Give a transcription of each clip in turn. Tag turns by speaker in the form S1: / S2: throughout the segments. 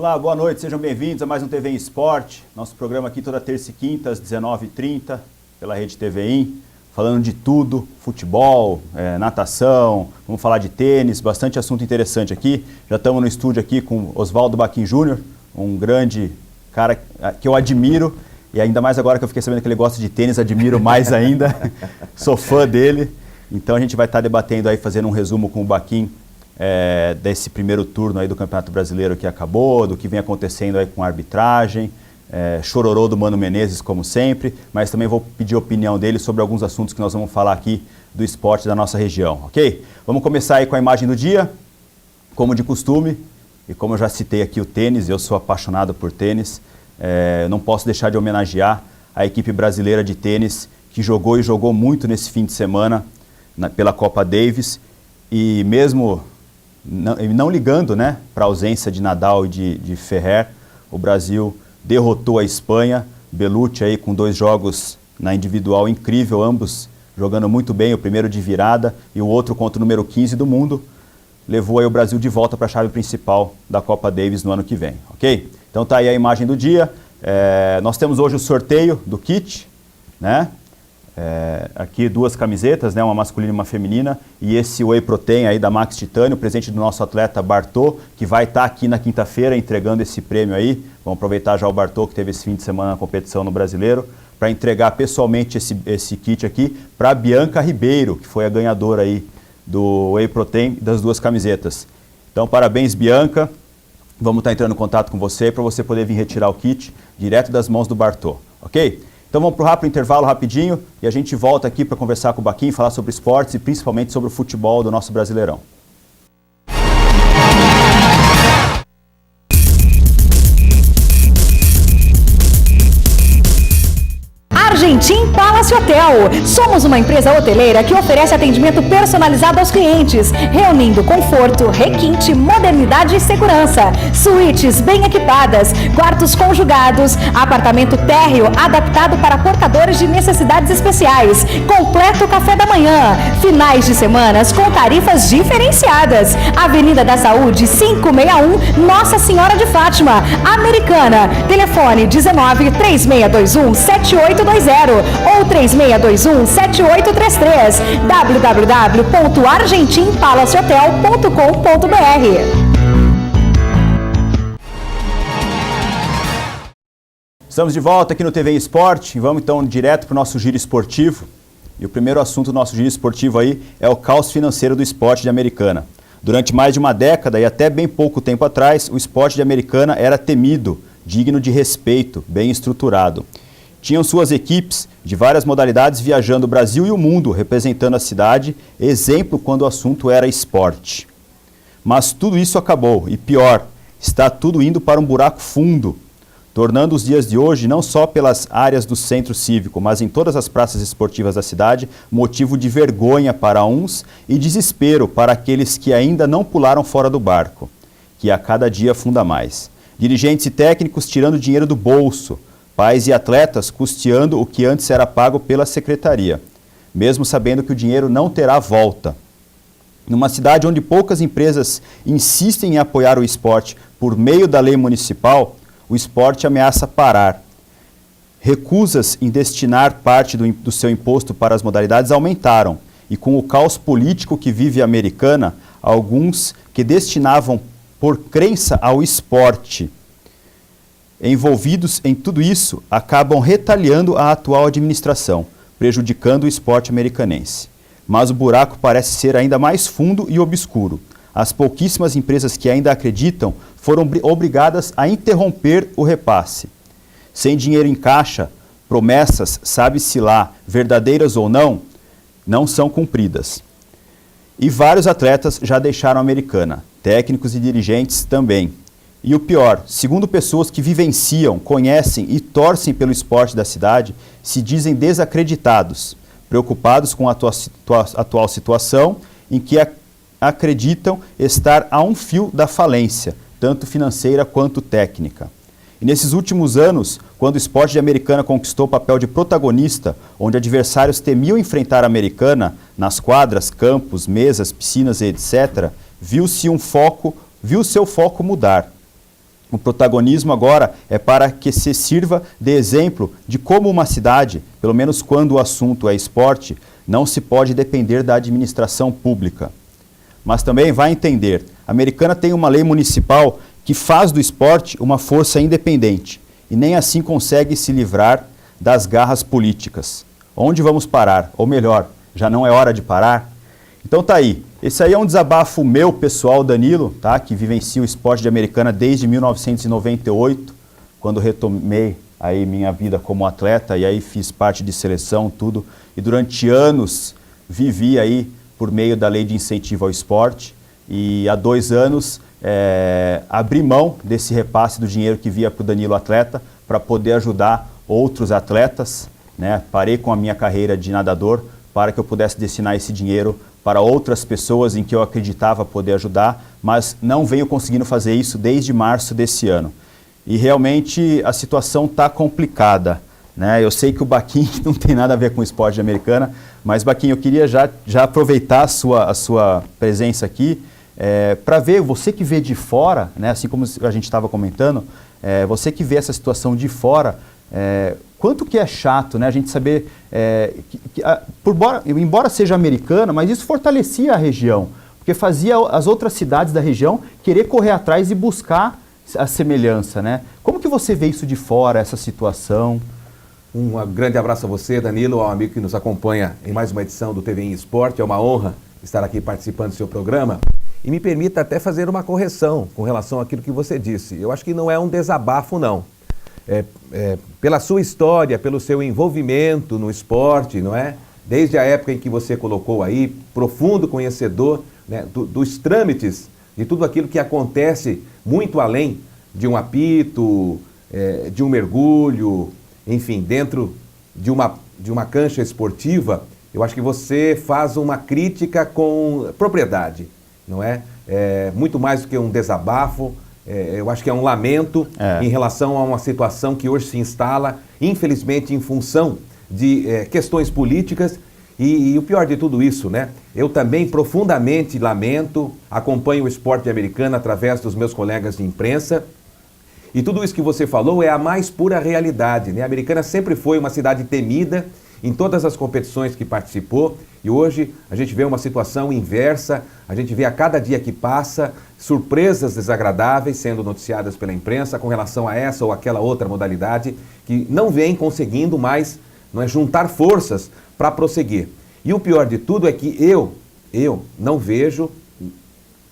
S1: Olá, boa noite, sejam bem-vindos a mais um TV em Esporte. Nosso programa aqui toda terça e quinta às 19h30 pela Rede TVI, falando de tudo, futebol, natação, vamos falar de tênis, bastante assunto interessante aqui. Já estamos no estúdio aqui com Oswaldo Bachin Júnior, um grande cara que eu admiro, e ainda mais agora que eu fiquei sabendo que ele gosta de tênis, admiro mais ainda, sou fã dele. Então a gente vai estar debatendo aí, fazendo um resumo com o Bachin, desse primeiro turno aí do Campeonato Brasileiro que acabou, do que vem acontecendo aí com a arbitragem, chororô do Mano Menezes como sempre, mas também vou pedir a opinião dele sobre alguns assuntos que nós vamos falar aqui do esporte da nossa região, ok? Vamos começar aí com a imagem do dia, como de costume, e como eu já citei aqui o tênis, eu sou apaixonado por tênis, não posso deixar de homenagear a equipe brasileira de tênis que jogou e jogou muito nesse fim de semana pela Copa Davis, e mesmo não ligando, né, para a ausência de Nadal e de Ferrer, o Brasil derrotou a Espanha, Bellucci aí com 2 jogos na individual incrível, ambos jogando muito bem, o primeiro de virada e o outro contra o número 15 do mundo, levou aí o Brasil de volta para a chave principal da Copa Davis no ano que vem, ok? Então tá aí a imagem do dia, nós temos hoje o sorteio do kit, né? Aqui 2 camisetas, né, uma masculina e uma feminina, e esse Whey Protein aí da Max Titânio, presente do nosso atleta Bartô, que vai estar aqui na quinta-feira entregando esse prêmio aí. Vamos aproveitar já o Bartô, que teve esse fim de semana na competição no Brasileiro, para entregar pessoalmente esse kit aqui para a Bianca Ribeiro, que foi a ganhadora aí do Whey Protein das 2 camisetas. Então parabéns, Bianca, vamos estar entrando em contato com você para você poder vir retirar o kit direto das mãos do Bartô, ok? Então vamos para o rápido intervalo, rapidinho, e a gente volta aqui para conversar com o Bachin, falar sobre esportes e principalmente sobre o futebol do nosso Brasileirão.
S2: Argentim Palace Hotel. Somos uma empresa hoteleira que oferece atendimento personalizado aos clientes, reunindo conforto, requinte, modernidade e segurança. Suítes bem equipadas, quartos conjugados, apartamento térreo adaptado para portadores de necessidades especiais, completo café da manhã, finais de semanas com tarifas diferenciadas. Avenida da Saúde 561, Nossa Senhora de Fátima, Americana. Telefone 19 3621 7820 ou 3621-7833, www.argentimpalacehotel.com.br.
S1: Estamos de volta aqui no TV em Esporte e vamos então direto para o nosso giro esportivo. E o primeiro assunto do nosso giro esportivo aí é o caos financeiro do esporte de Americana. Durante mais de uma década e até bem pouco tempo atrás, o esporte de Americana era temido, digno de respeito, bem estruturado. Tinham suas equipes de várias modalidades viajando o Brasil e o mundo, representando a cidade, exemplo quando o assunto era esporte. Mas tudo isso acabou, e pior, está tudo indo para um buraco fundo, tornando os dias de hoje, não só pelas áreas do centro cívico, mas em todas as praças esportivas da cidade, motivo de vergonha para uns e desespero para aqueles que ainda não pularam fora do barco, que a cada dia afunda mais. Dirigentes e técnicos tirando dinheiro do bolso, pais e atletas custeando o que antes era pago pela secretaria, mesmo sabendo que o dinheiro não terá volta. Numa cidade onde poucas empresas insistem em apoiar o esporte por meio da lei municipal, o esporte ameaça parar. Recusas em destinar parte do seu imposto para as modalidades aumentaram, e com o caos político que vive a Americana, alguns que destinavam por crença ao esporte envolvidos em tudo isso acabam retaliando a atual administração, prejudicando o esporte americanense. Mas o buraco parece ser ainda mais fundo e obscuro. As pouquíssimas empresas que ainda acreditam foram obrigadas a interromper o repasse. Sem dinheiro em caixa, promessas, sabe-se lá, verdadeiras ou não, não são cumpridas. E vários atletas já deixaram a Americana, técnicos e dirigentes também. E o pior, segundo pessoas que vivenciam, conhecem e torcem pelo esporte da cidade, se dizem desacreditados, preocupados com a atual situação em que acreditam estar a um fio da falência, tanto financeira quanto técnica. E nesses últimos anos, quando o esporte de Americana conquistou o papel de protagonista, onde adversários temiam enfrentar a Americana, nas quadras, campos, mesas, piscinas e etc., viu seu foco mudar. O protagonismo agora é para que se sirva de exemplo de como uma cidade, pelo menos quando o assunto é esporte, não se pode depender da administração pública. Mas também vai entender, a Americana tem uma lei municipal que faz do esporte uma força independente e nem assim consegue se livrar das garras políticas. Onde vamos parar? Ou melhor, já não é hora de parar? Então tá aí. Esse aí é um desabafo meu, pessoal, Danilo, tá? Que vivencia o esporte de Americana desde 1998, quando retomei aí minha vida como atleta e aí fiz parte de seleção, tudo. E durante anos vivi aí por meio da lei de incentivo ao esporte. E há 2 anos abri mão desse repasse do dinheiro que via para o Danilo atleta para poder ajudar outros atletas, né? Parei com a minha carreira de nadador para que eu pudesse destinar esse dinheiro para outras pessoas em que eu acreditava poder ajudar, mas não venho conseguindo fazer isso desde março desse ano. E realmente a situação está complicada, né? Eu sei que o Baquim não tem nada a ver com o esporte de Americana, mas Baquim, eu queria já aproveitar a sua presença aqui para ver, você que vê de fora, né? Assim como a gente estava comentando, você que vê essa situação de fora, quanto que é chato, né, a gente saber, embora seja Americana, mas isso fortalecia a região, porque fazia as outras cidades da região querer correr atrás e buscar a semelhança, né? Como que você vê isso de fora, essa situação?
S3: Um grande abraço a você, Danilo, ao amigo que nos acompanha em mais uma edição do TVI Esporte. É uma honra estar aqui participando do seu programa. E me permita até fazer uma correção com relação àquilo que você disse. Eu acho que não é um desabafo, não. Pela sua história, pelo seu envolvimento no esporte, não é? Desde a época em que você colocou aí, profundo conhecedor, né, dos trâmites, de tudo aquilo que acontece muito além de um apito, de um mergulho, enfim, dentro de uma cancha esportiva, eu acho que você faz uma crítica com propriedade, não é? Muito mais do que um desabafo. Eu acho que é um lamento em relação a uma situação que hoje se instala, infelizmente, em função de questões políticas. E o pior de tudo isso, né? Eu também profundamente lamento, acompanho o esporte americano através dos meus colegas de imprensa. E tudo isso que você falou é a mais pura realidade, né? A Americana sempre foi uma cidade temida em todas as competições que participou, e hoje a gente vê uma situação inversa, a gente vê a cada dia que passa surpresas desagradáveis sendo noticiadas pela imprensa com relação a essa ou aquela outra modalidade que não vem conseguindo mais, não é, juntar forças para prosseguir. E o pior de tudo é que eu não vejo,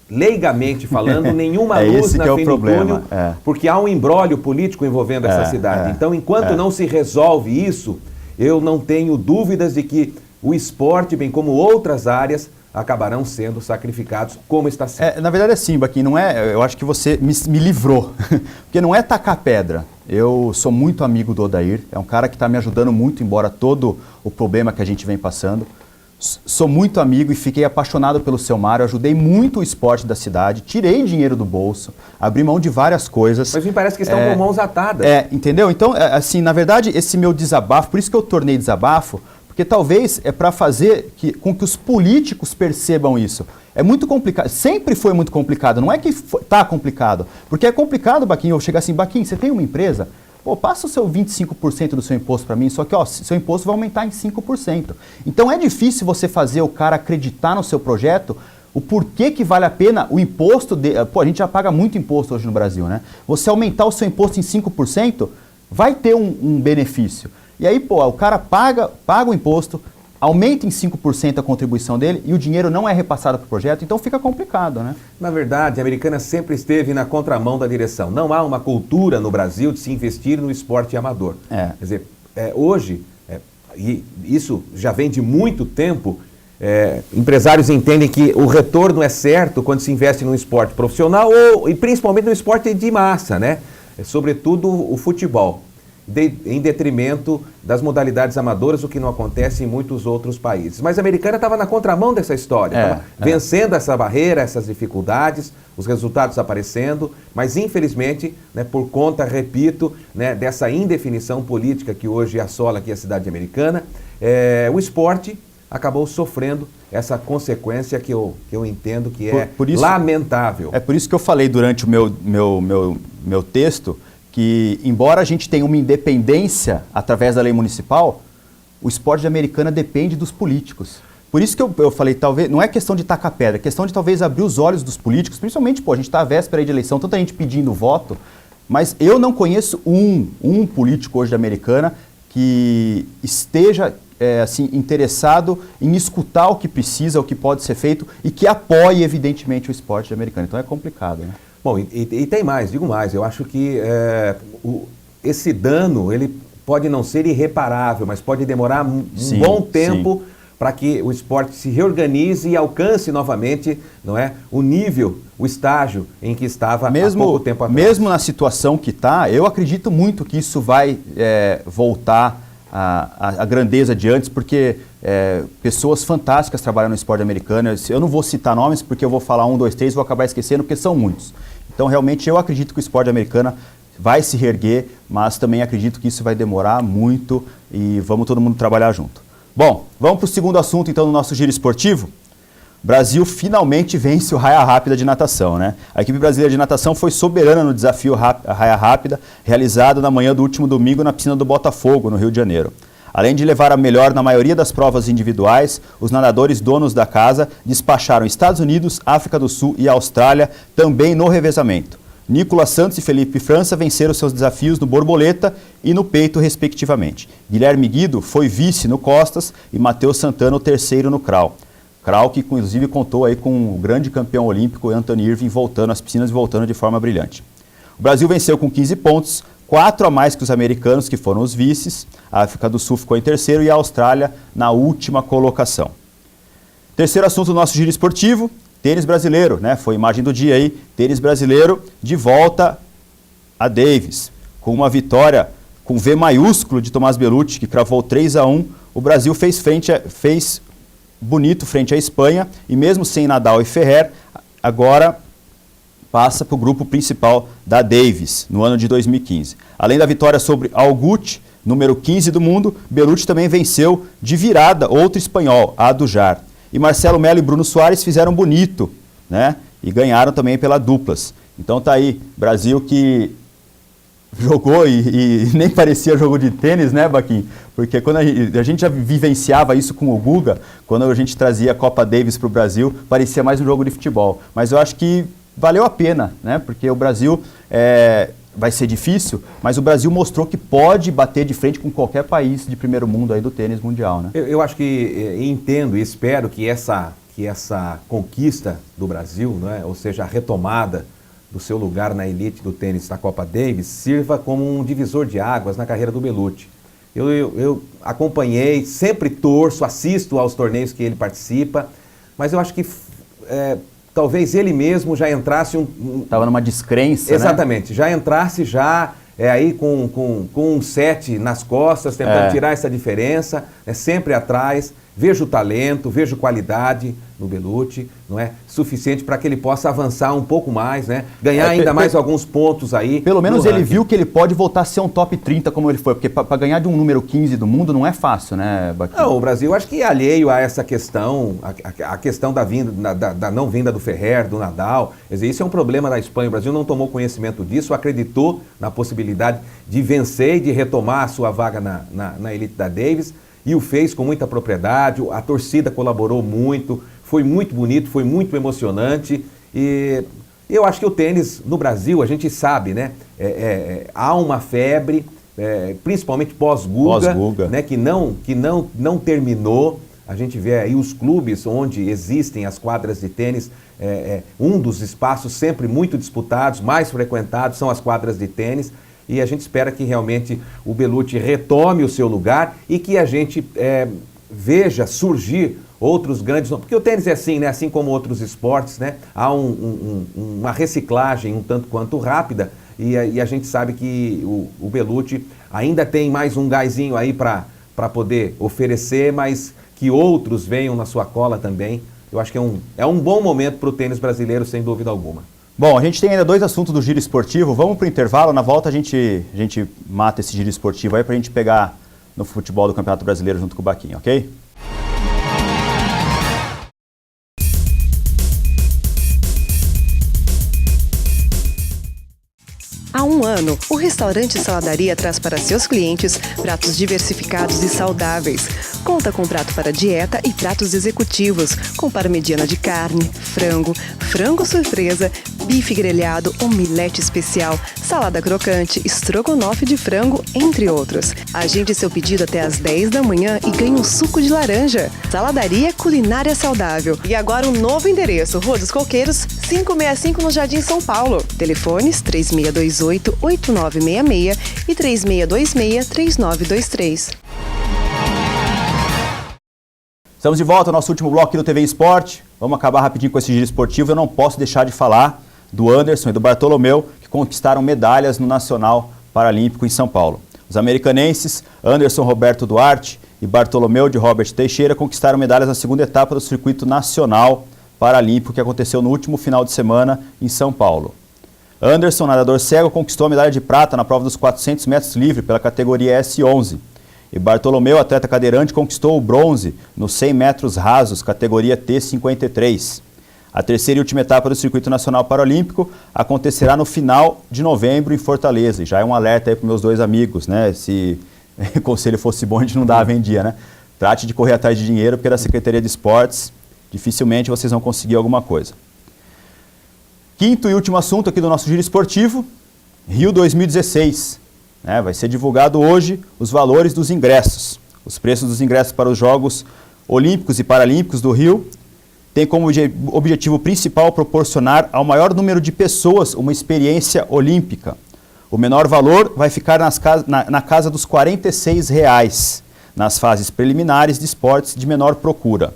S3: leigamente falando, nenhuma luz na fim do túnel, porque há um imbróglio político envolvendo essa cidade. Então, enquanto não se resolve isso, eu não tenho dúvidas de que o esporte, bem como outras áreas, acabarão sendo sacrificados, como está sendo.
S1: Na verdade, assim, Baquim, não é, eu acho que você me livrou, porque não é tacar pedra. Eu sou muito amigo do Odair, é um cara que está me ajudando muito, embora todo o problema que a gente vem passando. Sou muito amigo e fiquei apaixonado pelo seu Mário, ajudei muito o esporte da cidade, tirei dinheiro do bolso, abri mão de várias coisas.
S3: Mas me parece que estão com mãos atadas.
S1: Entendeu? Então, assim, na verdade, esse meu desabafo, por isso que eu tornei desabafo, porque talvez é para fazer com que os políticos percebam isso. É muito complicado, sempre foi muito complicado, não é que está complicado, porque é complicado, Baquim, eu chegar assim, Baquim, você tem uma empresa? Pô, passa o seu 25% do seu imposto para mim, só que ó, seu imposto vai aumentar em 5%. Então é difícil você fazer o cara acreditar no seu projeto, o porquê que vale a pena o imposto, pô, a gente já paga muito imposto hoje no Brasil, né? Você aumentar o seu imposto em 5%, vai ter um benefício. E aí, pô, o cara paga o imposto, aumenta em 5% a contribuição dele e o dinheiro não é repassado para o projeto, então fica complicado, né?
S3: Na verdade, a Americana sempre esteve na contramão da direção. Não há uma cultura no Brasil de se investir no esporte amador. Quer dizer, hoje, e isso já vem de muito tempo, empresários entendem que o retorno é certo quando se investe no esporte profissional e principalmente no esporte de massa, né? Sobretudo o futebol. Em detrimento das modalidades amadoras, o que não acontece em muitos outros países. Mas a Americana estava na contramão dessa história, vencendo essa barreira, essas dificuldades, os resultados aparecendo, mas infelizmente, né, por conta, repito, né, dessa indefinição política que hoje assola aqui a cidade americana, o esporte acabou sofrendo essa consequência que eu entendo que é lamentável.
S1: É por isso que eu falei durante o meu meu texto que, embora a gente tenha uma independência através da lei municipal, o esporte de Americana depende dos políticos. Por isso que eu falei, talvez, não é questão de tacar pedra, é questão de talvez abrir os olhos dos políticos, principalmente, a gente está à véspera aí de eleição, tanta gente pedindo voto, mas eu não conheço um político hoje da Americana que esteja assim, interessado em escutar o que precisa, o que pode ser feito e que apoie, evidentemente, o esporte de Americana. Então é complicado, né?
S3: Bom, e tem mais, digo mais, eu acho que esse dano, ele pode não ser irreparável, mas pode demorar um bom tempo para que o esporte se reorganize e alcance novamente, não é, o nível, o estágio em que estava há pouco tempo atrás.
S1: Mesmo na situação que está, eu acredito muito que isso vai voltar à grandeza de antes, porque pessoas fantásticas trabalham no esporte americano. Eu não vou citar nomes, porque eu vou falar 1, 2, 3 e vou acabar esquecendo, porque são muitos. Então, realmente, eu acredito que o esporte americano vai se reerguer, mas também acredito que isso vai demorar muito e vamos todo mundo trabalhar junto. Bom, vamos para o segundo assunto, então, do nosso giro esportivo. O Brasil finalmente vence o raia rápida de natação, né? A equipe brasileira de natação foi soberana no desafio raia rápida, realizado na manhã do último domingo na piscina do Botafogo, no Rio de Janeiro. Além de levar a melhor na maioria das provas individuais, os nadadores donos da casa despacharam Estados Unidos, África do Sul e Austrália também no revezamento. Nicolas Santos e Felipe França venceram seus desafios no borboleta e no peito, respectivamente. Guilherme Guido foi vice no costas e Matheus Santana o terceiro no crawl. Crawl que, inclusive, contou aí com o grande campeão olímpico Anthony Irving voltando às piscinas e voltando de forma brilhante. O Brasil venceu com 15 pontos, 4 a mais que os americanos, que foram os vices. A África do Sul ficou em terceiro e a Austrália na última colocação. Terceiro assunto do nosso giro esportivo, tênis brasileiro, né? Foi a imagem do dia aí, tênis brasileiro de volta a Davis. Com uma vitória com V maiúsculo de Tomás Bellucci, que cravou 3-1, o Brasil fez bonito frente à Espanha e mesmo sem Nadal e Ferrer, agora passa para o grupo principal da Davis, no ano de 2015. Além da vitória sobre Algut, número 15 do mundo, Bellucci também venceu de virada outro espanhol, Adujar. E Marcelo Melo e Bruno Soares fizeram bonito, né? E ganharam também pela duplas. Então tá aí, Brasil que jogou e nem parecia jogo de tênis, né, Baquim? Porque quando a gente já vivenciava isso com o Guga, quando a gente trazia a Copa Davis para o Brasil, parecia mais um jogo de futebol. Mas eu acho que valeu a pena, né? Porque o Brasil vai ser difícil, mas o Brasil mostrou que pode bater de frente com qualquer país de primeiro mundo aí do tênis mundial, né?
S3: Eu acho que entendo e espero que essa conquista do Brasil, né, ou seja, a retomada do seu lugar na elite do tênis da Copa Davis, sirva como um divisor de águas na carreira do Bellucci. Eu acompanhei, sempre torço, assisto aos torneios que ele participa, mas eu acho que talvez ele mesmo já entrasse
S1: Estava numa descrença,
S3: exatamente, né? Já entrasse aí com um set nas costas, tentando tirar essa diferença, sempre atrás. Vejo talento, vejo qualidade no Bellucci, não é? Suficiente para que ele possa avançar um pouco mais, né? Ganhar ainda mais alguns pontos aí.
S1: Pelo menos ele viu que ele pode voltar a ser um top 30 como ele foi, porque para ganhar de um número 15 do mundo não é fácil, né, Baquinho?
S3: Não, o Brasil acho que é alheio a essa questão, a questão da não vinda do Ferrer, do Nadal. Quer dizer, isso é um problema da Espanha. O Brasil não tomou conhecimento disso, acreditou na possibilidade de vencer e de retomar a sua vaga na elite da Davis. E o fez com muita propriedade, a torcida colaborou muito, foi muito bonito, foi muito emocionante. E eu acho que o tênis no Brasil, a gente sabe, né? Há uma febre, principalmente pós-Guga, né? que não terminou. A gente vê aí os clubes onde existem as quadras de tênis, um dos espaços sempre muito disputados, mais frequentados, são as quadras de tênis. E a gente espera que realmente o Bellucci retome o seu lugar e que a gente veja surgir outros grandes nomes. Porque o tênis é assim, né? Assim como outros esportes, né? Há uma reciclagem um tanto quanto rápida e a gente sabe que o Bellucci ainda tem mais um gásinho aí para poder oferecer, mas que outros venham na sua cola também. Eu acho que é um bom momento para o tênis brasileiro, sem dúvida alguma.
S1: Bom, a gente tem ainda 2 assuntos do giro esportivo. Vamos para o intervalo. Na volta a gente mata esse giro esportivo aí para a gente pegar no futebol do Campeonato Brasileiro junto com o Baquinho, ok?
S4: A Há um ano, o restaurante Saladaria traz para seus clientes pratos diversificados e saudáveis. Conta com prato para dieta e pratos executivos, com parmegiana de carne, frango surpresa, bife grelhado, omelete especial, salada crocante, estrogonofe de frango, entre outros. Agende seu pedido até às 10 da manhã e ganhe um suco de laranja. Saladaria Culinária Saudável. E agora um novo endereço, Rua dos Coqueiros, 565 no Jardim São Paulo. Telefones 3628-8966 e 3626-3923.
S1: Estamos de volta ao nosso último bloco aqui do TV Esporte. Vamos acabar rapidinho com esse giro esportivo. Eu não posso deixar de falar do Anderson e do Bartolomeu, que conquistaram medalhas no Nacional Paralímpico em São Paulo. Os americanenses, Anderson Roberto Duarte e Bartolomeu de Robert Teixeira, conquistaram medalhas na segunda etapa do Circuito Nacional Paralímpico, que aconteceu no último final de semana em São Paulo. Anderson, nadador cego, conquistou a medalha de prata na prova dos 400 metros livre pela categoria S11. E Bartolomeu, atleta cadeirante, conquistou o bronze nos 100 metros rasos, categoria T53. A terceira e última etapa do Circuito Nacional Paralímpico acontecerá no final de novembro em Fortaleza. E já é um alerta aí para meus dois amigos, né? Se o conselho fosse bom, a gente não dava em dia, né? Trate de correr atrás de dinheiro, porque da Secretaria de Esportes, dificilmente vocês vão conseguir alguma coisa. Quinto e último assunto aqui do nosso giro esportivo, Rio 2016. Vai ser divulgado hoje os valores dos ingressos. Os preços dos ingressos para os Jogos Olímpicos e Paralímpicos do Rio têm como objetivo principal proporcionar ao maior número de pessoas uma experiência olímpica. O menor valor vai ficar na casa dos R$ 46, nas fases preliminares de esportes de menor procura.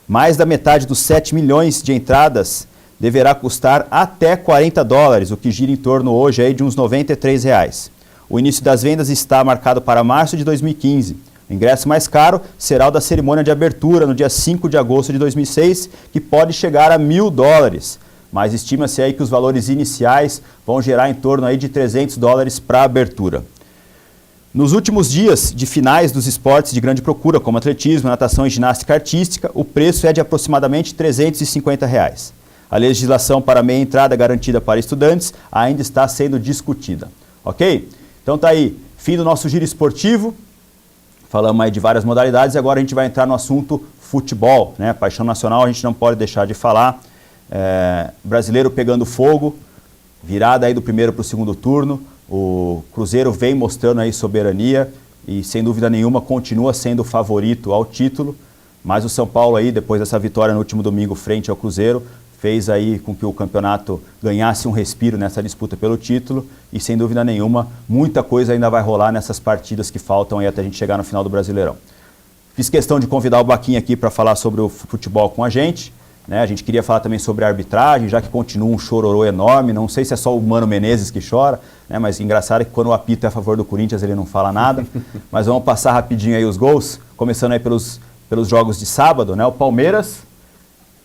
S1: Mais da metade dos 7 milhões de entradas deverá custar até $40, o que gira em torno hoje aí de uns R$ 93. O início das vendas está marcado para março de 2015. O ingresso mais caro será o da cerimônia de abertura no dia 5 de agosto de 2006, que pode chegar a $1.000. Mas estima-se aí que os valores iniciais vão gerar em torno aí de $300 para a abertura. Nos últimos dias de finais dos esportes de grande procura, como atletismo, natação e ginástica artística, o preço é de aproximadamente R$ 350. A legislação para meia entrada garantida para estudantes ainda está sendo discutida. Ok? Então tá aí, fim do nosso giro esportivo, falamos aí de várias modalidades e agora a gente vai entrar no assunto futebol, né? Paixão nacional a gente não pode deixar de falar, brasileiro pegando fogo, virada aí do primeiro para o segundo turno, o Cruzeiro vem mostrando aí soberania e sem dúvida nenhuma continua sendo o favorito ao título, mas o São Paulo aí depois dessa vitória no último domingo frente ao Cruzeiro, fez aí com que o campeonato ganhasse um respiro nessa disputa pelo título e, sem dúvida nenhuma, muita coisa ainda vai rolar nessas partidas que faltam aí até a gente chegar no final do Brasileirão. Fiz questão de convidar o Baquinha aqui para falar sobre o futebol com a gente, né? A gente queria falar também sobre a arbitragem, já que continua um chororô enorme, não sei se é só o Mano Menezes que chora, né? Mas engraçado é que quando o apito é a favor do Corinthians ele não fala nada, mas vamos passar rapidinho aí os gols, começando aí pelos jogos de sábado, né? O Palmeiras,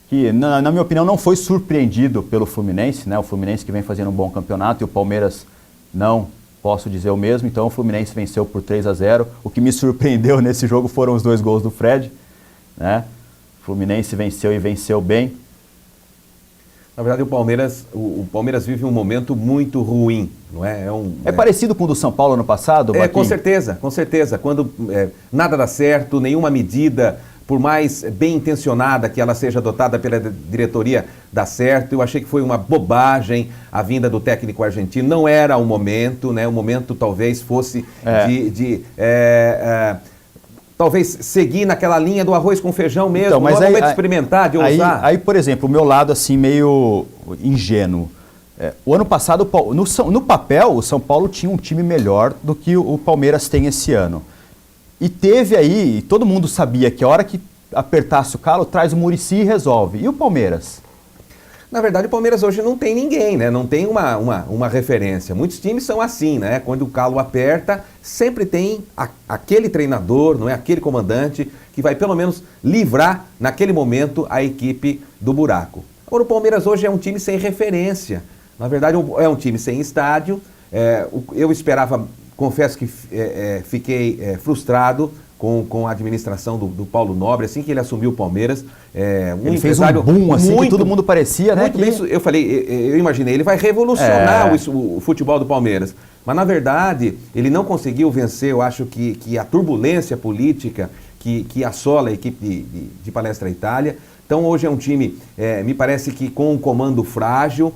S1: que na minha opinião não foi surpreendido pelo Fluminense, né? O Fluminense que vem fazendo um bom campeonato e o Palmeiras não, posso dizer o mesmo, então o Fluminense venceu por 3-0. O que me surpreendeu nesse jogo foram os 2 gols do Fred, né? O Fluminense venceu e venceu bem.
S3: Na verdade o Palmeiras vive um momento muito ruim, não é? É
S1: parecido com o do São Paulo ano passado, Baquinha?
S3: Com certeza. Quando nada dá certo, nenhuma medida, por mais bem intencionada que ela seja adotada pela diretoria, dá certo. Eu achei que foi uma bobagem a vinda do técnico argentino. Não era o momento, né? O momento talvez fosse talvez seguir naquela linha do arroz com feijão mesmo. Então, mas não é o momento de experimentar, de ousar.
S1: Aí, por exemplo, o meu lado assim meio ingênuo. O ano passado, no papel, o São Paulo tinha um time melhor do que o Palmeiras tem esse ano. E teve aí, todo mundo sabia que a hora que apertasse o calo, traz o Muricy e resolve. E o Palmeiras?
S3: Na verdade, o Palmeiras hoje não tem ninguém, né? Não tem uma referência. Muitos times são assim, né? Quando o calo aperta, sempre tem aquele treinador, não é? Aquele comandante que vai pelo menos livrar, naquele momento, a equipe do buraco. Agora, o Palmeiras hoje é um time sem referência. Na verdade, é um time sem estádio. Eu esperava... Confesso que fiquei frustrado com a administração do Paulo Nobre, assim que ele assumiu o Palmeiras.
S1: Ele fez um boom, assim, que todo mundo parecia, né?
S3: Eu imaginei, ele vai revolucionar o futebol do Palmeiras. Mas, na verdade, ele não conseguiu vencer, eu acho que a turbulência política que assola a equipe de Palestra Itália. Então, hoje é um time, me parece que com um comando frágil,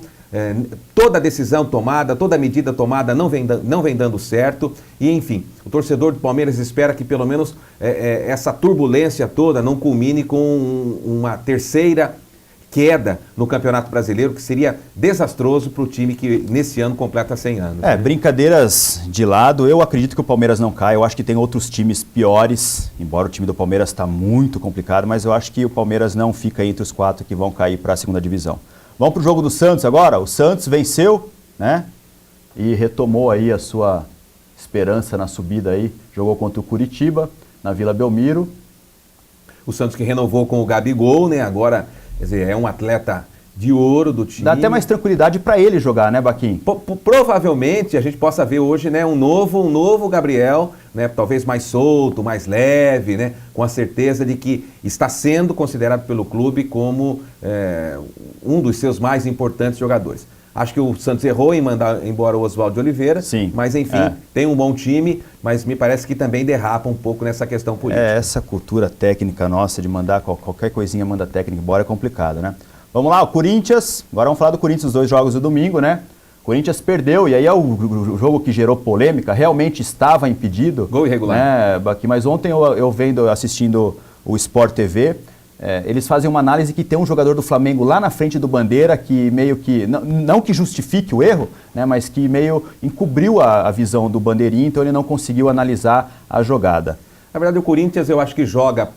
S3: toda decisão tomada, toda medida tomada não vem dando certo. E, enfim, o torcedor do Palmeiras espera que, pelo menos, essa turbulência toda não culmine com uma terceira queda no Campeonato Brasileiro, que seria desastroso para o time que nesse ano completa 100 anos.
S1: Brincadeiras de lado, eu acredito que o Palmeiras não cai, eu acho que tem outros times piores, embora o time do Palmeiras está muito complicado, mas eu acho que o Palmeiras não fica entre os 4 que vão cair para a segunda divisão. Vamos para o jogo do Santos agora? O Santos venceu, né? E retomou aí a sua esperança na subida aí, jogou contra o Curitiba, na Vila Belmiro.
S3: O Santos que renovou com o Gabigol, né? Agora, quer dizer, é um atleta de ouro do time.
S1: Dá até mais tranquilidade para ele jogar, né, Baquim?
S3: Provavelmente a gente possa ver hoje, né, um novo Gabriel, né, talvez mais solto, mais leve, né, com a certeza de que está sendo considerado pelo clube como um dos seus mais importantes jogadores. Acho que o Santos errou em mandar embora o Oswaldo de Oliveira,
S1: sim,
S3: mas enfim, tem um bom time, mas me parece que também derrapa um pouco nessa questão política.
S1: Essa cultura técnica nossa de mandar qualquer coisinha, manda técnica embora é complicado, né? Vamos lá, o Corinthians, agora vamos falar do Corinthians, os 2 jogos do domingo, né? O Corinthians perdeu, e aí é o jogo que gerou polêmica, realmente estava impedido.
S3: Gol irregular.
S1: Né, Baqui? Mas ontem eu assistindo o Sport TV, eles fazem uma análise que tem um jogador do Flamengo lá na frente do Bandeira que meio que, não que justifique o erro, né, mas que meio encobriu a visão do Bandeirinha, então ele não conseguiu analisar a jogada.
S3: Na verdade, o Corinthians eu acho que joga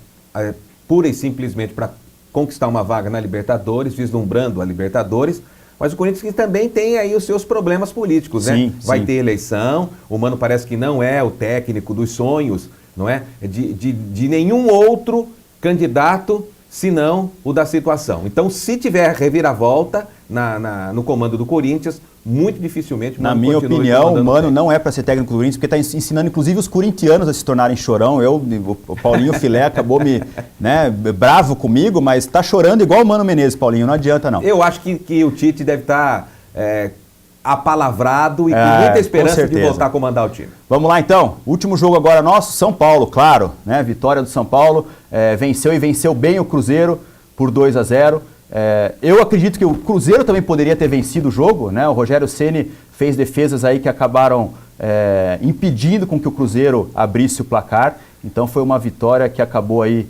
S3: pura e simplesmente para conquistar uma vaga na Libertadores, vislumbrando a Libertadores, mas o Corinthians que também tem aí os seus problemas políticos, né?
S1: Sim,
S3: vai
S1: sim.
S3: ter eleição, o Mano parece que não é o técnico dos sonhos, não é? De nenhum outro candidato, senão o da situação. Então, se tiver reviravolta no comando do Corinthians, muito dificilmente o
S1: Na
S3: Mano
S1: minha
S3: continua
S1: opinião, o
S3: comandando
S1: Mano
S3: bem.
S1: não é para ser técnico do Corinthians, porque está ensinando inclusive os corintianos a se tornarem chorão. O Paulinho Filé acabou bravo comigo, mas está chorando igual o Mano Menezes, Paulinho, não adianta não.
S3: Eu acho que o Tite deve estar apalavrado e com muita esperança de voltar a comandar o time.
S1: Vamos lá então, último jogo agora nosso, São Paulo, claro, né? Vitória do São Paulo, venceu bem o Cruzeiro por 2-0. Eu acredito que o Cruzeiro também poderia ter vencido o jogo, né? O Rogério Ceni fez defesas aí que acabaram impedindo com que o Cruzeiro abrisse o placar. Então foi uma vitória que acabou aí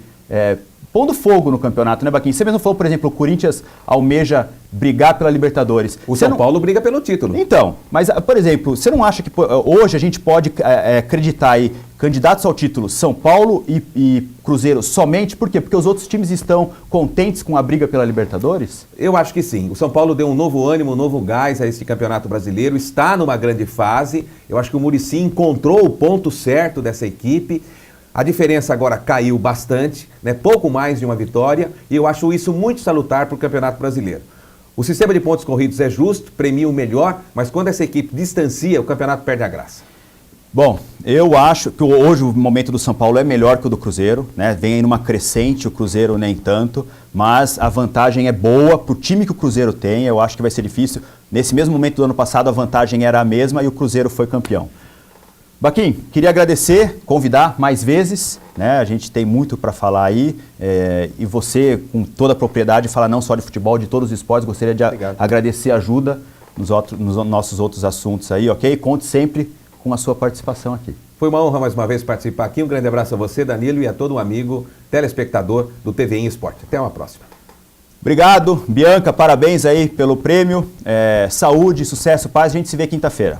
S1: pondo fogo no campeonato, né, Baquinho? Você mesmo falou, por exemplo, o Corinthians almeja brigar pela Libertadores.
S3: O São Paulo briga pelo título.
S1: Então, mas, por exemplo, você não acha que hoje a gente pode acreditar aí candidatos ao título São Paulo e Cruzeiro somente? Por quê? Porque os outros times estão contentes com a briga pela Libertadores?
S3: Eu acho que sim. O São Paulo deu um novo ânimo, um novo gás a esse campeonato brasileiro, está numa grande fase. Eu acho que o Muricy encontrou o ponto certo dessa equipe. A diferença agora caiu bastante, né? Pouco mais de uma vitória, e eu acho isso muito salutar para o Campeonato Brasileiro. O sistema de pontos corridos é justo, premia o melhor, mas quando essa equipe distancia, o campeonato perde a graça.
S1: Bom, eu acho que hoje o momento do São Paulo é melhor que o do Cruzeiro, né? Vem aí numa crescente, o Cruzeiro nem tanto, mas a vantagem é boa para o time que o Cruzeiro tem. Eu acho que vai ser difícil. Nesse mesmo momento do ano passado a vantagem era a mesma e o Cruzeiro foi campeão. Baquim, queria agradecer, convidar mais vezes, né? A gente tem muito para falar aí, e você, com toda a propriedade, fala não só de futebol, de todos os esportes. Gostaria de agradecer a ajuda nos nossos outros assuntos aí, ok? Conte sempre com a sua participação aqui.
S3: Foi uma honra mais uma vez participar aqui. Um grande abraço a você, Danilo, e a todo um amigo telespectador do TVI Esporte. Até uma próxima.
S1: Obrigado, Bianca, parabéns aí pelo prêmio. Saúde, sucesso, paz. A gente se vê quinta-feira.